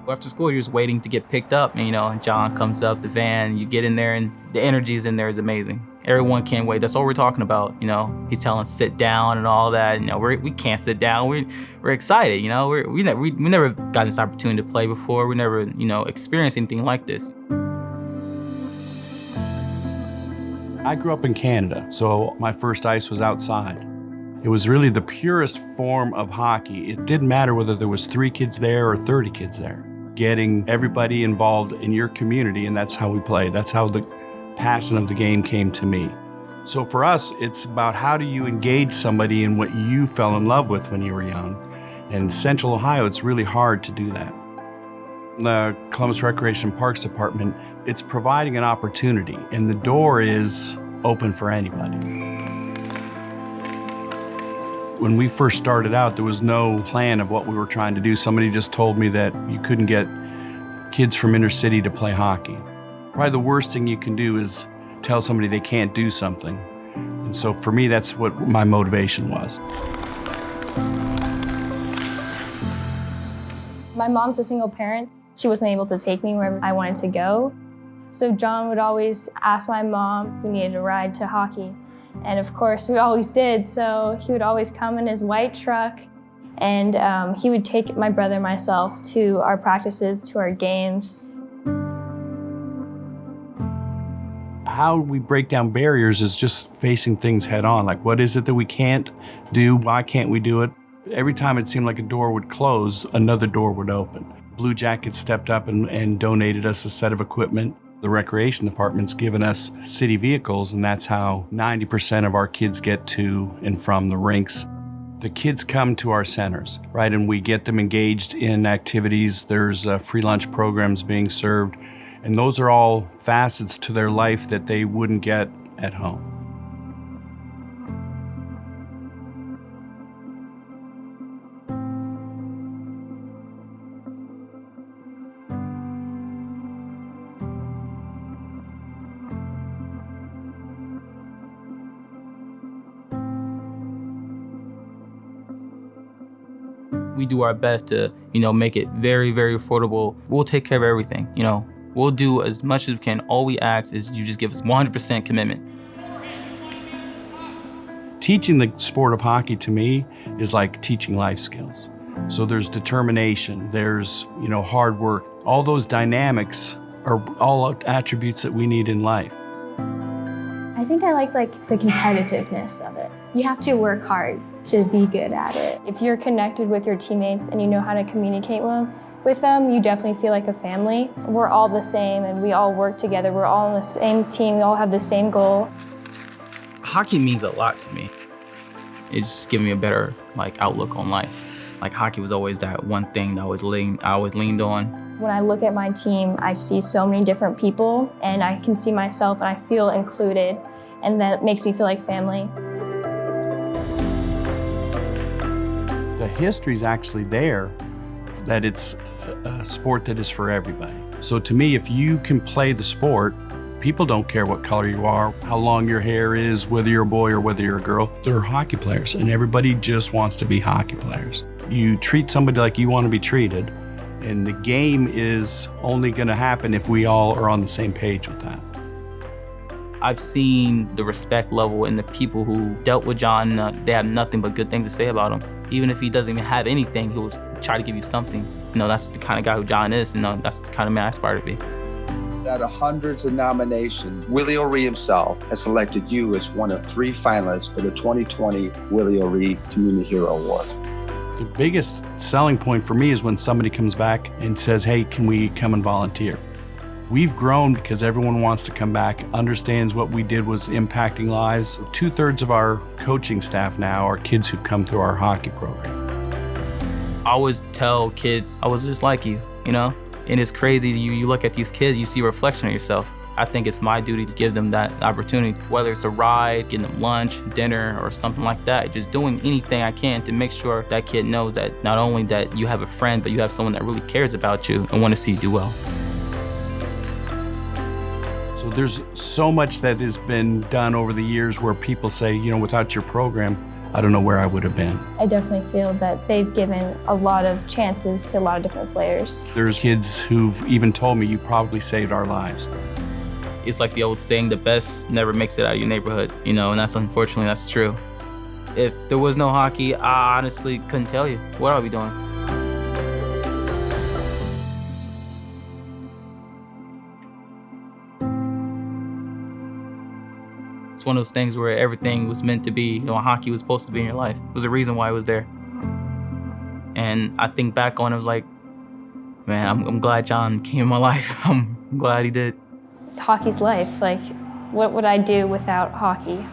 After school, you're just waiting to get picked up, and John comes up, the van, you get in there, and the energy's in there is amazing. Everyone can't wait. That's all we're talking about, He's telling us sit down and all that. We can't sit down. We're excited, We never got this opportunity to play before. We never, experienced anything like this. I grew up in Canada, so my first ice was outside. It was really the purest form of hockey. It didn't matter whether there was 3 kids there or 30 kids there. Getting everybody involved in your community, and that's how we played. That's how the passion of the game came to me. So for us, it's about how do you engage somebody in what you fell in love with when you were young. And in Central Ohio, it's really hard to do that. The Columbus Recreation Parks Department, it's providing an opportunity, and the door is open for anybody. When we first started out, there was no plan of what we were trying to do. Somebody just told me that you couldn't get kids from inner city to play hockey. Probably the worst thing you can do is tell somebody they can't do something. And so for me, that's what my motivation was. My mom's a single parent. She wasn't able to take me wherever I wanted to go. So John would always ask my mom if we needed a ride to hockey. And of course, we always did. So he would always come in his white truck, and he would take my brother and myself to our practices, to our games. How we break down barriers is just facing things head on. Like, what is it that we can't do? Why can't we do it? Every time it seemed like a door would close, another door would open. Blue Jackets stepped up and donated us a set of equipment. The recreation department's given us city vehicles, and that's how 90% of our kids get to and from the rinks. The kids come to our centers, right, and we get them engaged in activities. There's free lunch programs being served, and those are all facets to their life that they wouldn't get at home. We do our best to, make it very, very affordable. We'll take care of everything, We'll do as much as we can. All we ask is you just give us 100% commitment. Teaching the sport of hockey to me is like teaching life skills. So there's determination, there's, hard work. All those dynamics are all attributes that we need in life. I think I like the competitiveness of it. You have to work hard to be good at it. If you're connected with your teammates and you know how to communicate with them, you definitely feel like a family. We're all the same and we all work together. We're all on the same team. We all have the same goal. Hockey means a lot to me. It's just giving me a better outlook on life. Hockey was always that one thing that I always leaned on. When I look at my team, I see so many different people, and I can see myself and I feel included, and that makes me feel like family. The history's actually there, that it's a sport that is for everybody. So to me, if you can play the sport, people don't care what color you are, how long your hair is, whether you're a boy or whether you're a girl. They're hockey players, and everybody just wants to be hockey players. You treat somebody like you want to be treated, and the game is only going to happen if we all are on the same page with that. I've seen the respect level in the people who dealt with John. They have nothing but good things to say about him. Even if he doesn't even have anything, he'll try to give you something. That's the kind of guy who John is. That's the kind of man I aspire to be. Out of hundreds of nominations, Willie O'Ree himself has selected you as one of 3 finalists for the 2020 Willie O'Ree Community Hero Award. The biggest selling point for me is when somebody comes back and says, hey, can we come and volunteer? We've grown because everyone wants to come back, understands what we did was impacting lives. 2/3 of our coaching staff now are kids who've come through our hockey program. I always tell kids, I was just like you, And it's crazy, you look at these kids, you see a reflection of yourself. I think it's my duty to give them that opportunity, whether it's a ride, getting them lunch, dinner, or something like that. Just doing anything I can to make sure that kid knows that not only that you have a friend, but you have someone that really cares about you and want to see you do well. So there's so much that has been done over the years where people say, without your program, I don't know where I would have been. I definitely feel that they've given a lot of chances to a lot of different players. There's kids who've even told me, you probably saved our lives. It's like the old saying, the best never makes it out of your neighborhood, you know, and unfortunately, that's true. If there was no hockey, I honestly couldn't tell you what I'd be doing. It's one of those things where everything was meant to be, you know, hockey was supposed to be in your life. There was a reason why it was there. And I think back on it, I was like, man, I'm glad John came in my life. I'm glad he did. Hockey's life. Like, what would I do without hockey?